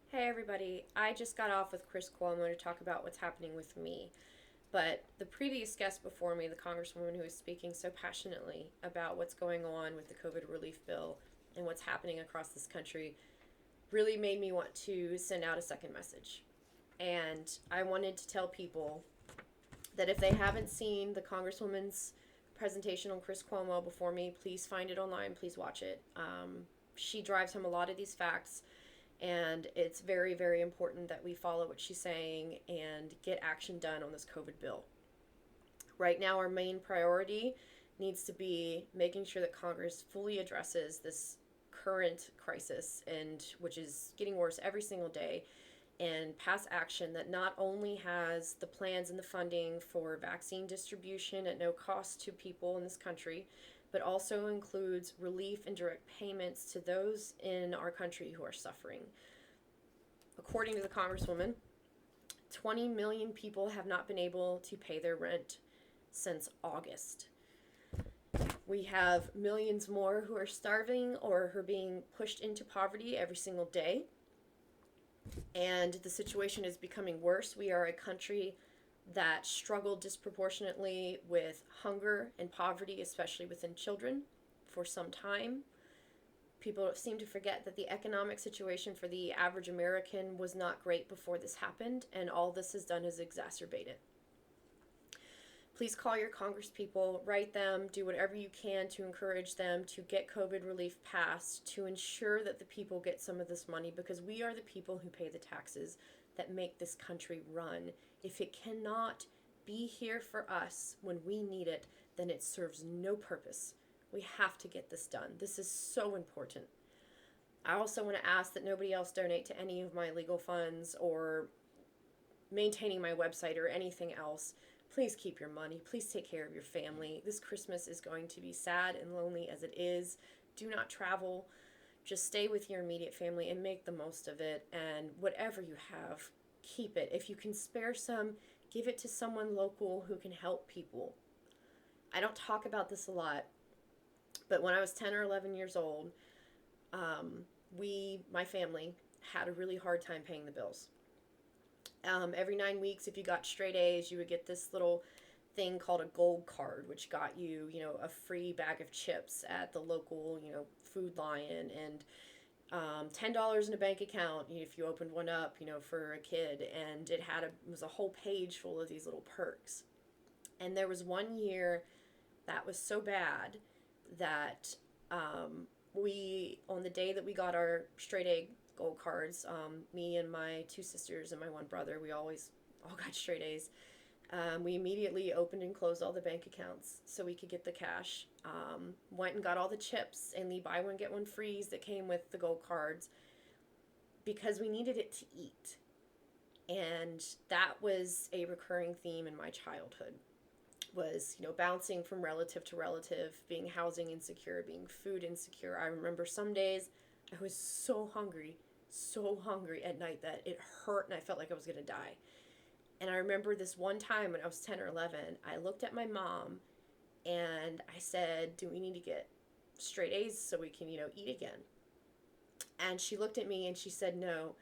Hey everybody, I just got off with Chris Cuomo to talk about what's happening with me. But the previous guest before me, the Congresswoman who was speaking so passionately about what's going on with the COVID relief bill and what's happening across this country, really made me want to send out a second message. And I wanted to tell people that if they haven't seen the Congresswoman's presentation on Chris Cuomo before me, please find it online, please watch it. She drives home a lot of these facts, and it's very, very important that we follow what she's saying and get action done on this COVID bill. Right now, our main priority needs to be making sure that Congress fully addresses this current crisis, and which is getting worse every single day, and pass action that not only has the plans and the funding for vaccine distribution at no cost to people in this country, but also includes relief and direct payments to those in our country who are suffering. According to the Congresswoman, 20 million people have not been able to pay their rent since August. We have millions more who are starving or who are being pushed into poverty every single day. And the situation is becoming worse. We are a country that struggled disproportionately with hunger and poverty, especially within children, for some time. People seem to forget that the economic situation for the average American was not great before this happened, and all this has done is exacerbate it. Please call your congresspeople, write them, do whatever you can to encourage them to get COVID relief passed, to ensure that the people get some of this money, because we are the people who pay the taxes that make this country run. If it cannot be here for us when we need it, then it serves no purpose. We have to get this done. This is so important. I also want to ask that nobody else donate to any of my legal funds or maintaining my website or anything else. Please keep your money. Please take care of your family. This Christmas is going to be sad and lonely as it is. Do not travel. Just stay with your immediate family and make the most of it. And whatever you have, keep it. If you can spare some, give it to someone local who can help people. I don't talk about this a lot, but when I was 10 or 11 years old, my family, had a really hard time paying the bills. Every 9 weeks, if you got straight A's, you would get this little thing called a gold card, which got you, a free bag of chips at the local, Food Lion, and $10 in a bank account if you opened one up, for a kid, and it was a whole page full of these little perks. And there was one year that was so bad that on the day that we got our straight A gold cards, me and my two sisters and my one brother, we always all got straight A's. We immediately opened and closed all the bank accounts so we could get the cash. Went and got all the chips and the buy one get one frees that came with the gold cards because we needed it to eat. And that was a recurring theme in my childhood, was bouncing from relative to relative, being housing insecure, being food insecure. I remember some days I was so hungry at night that it hurt and I felt like I was going to die. And I remember this one time when I was 10 or 11, I looked at my mom and I said, do we need to get straight A's so we can, eat again? And she looked at me and she said, no,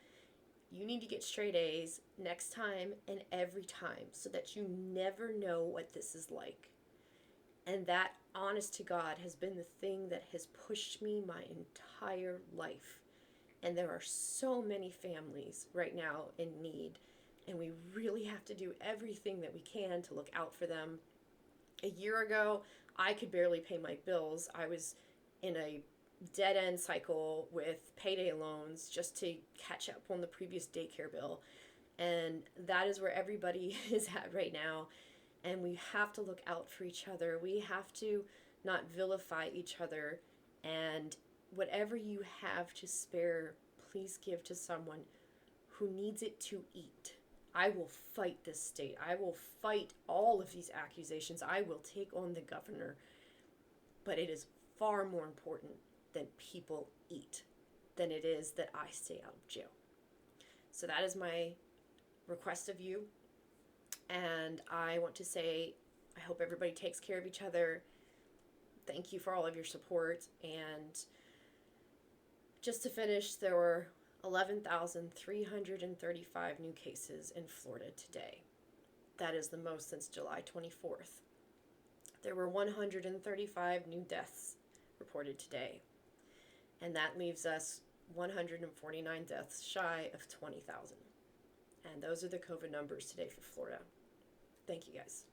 you need to get straight A's next time and every time so that you never know what this is like. And that, honest to God, has been the thing that has pushed me my entire life. And there are so many families right now in need, and we really have to do everything that we can to look out for them. A year ago, I could barely pay my bills. I was in a dead-end cycle with payday loans just to catch up on the previous daycare bill. And that is where everybody is at right now. And we have to look out for each other. We have to not vilify each other. And whatever you have to spare, please give to someone who needs it to eat. I will fight this state. I will fight all of these accusations. I will take on the governor. But it is far more important that people eat than it is that I stay out of jail. So that is my request of you. And I want to say, I hope everybody takes care of each other. Thank you for all of your support. And just to finish, there were 11,335 new cases in Florida today. That is the most since July 24th. There were 135 new deaths reported today, and that leaves us 149 deaths shy of 20,000. And those are the COVID numbers today for Florida. Thank you, guys.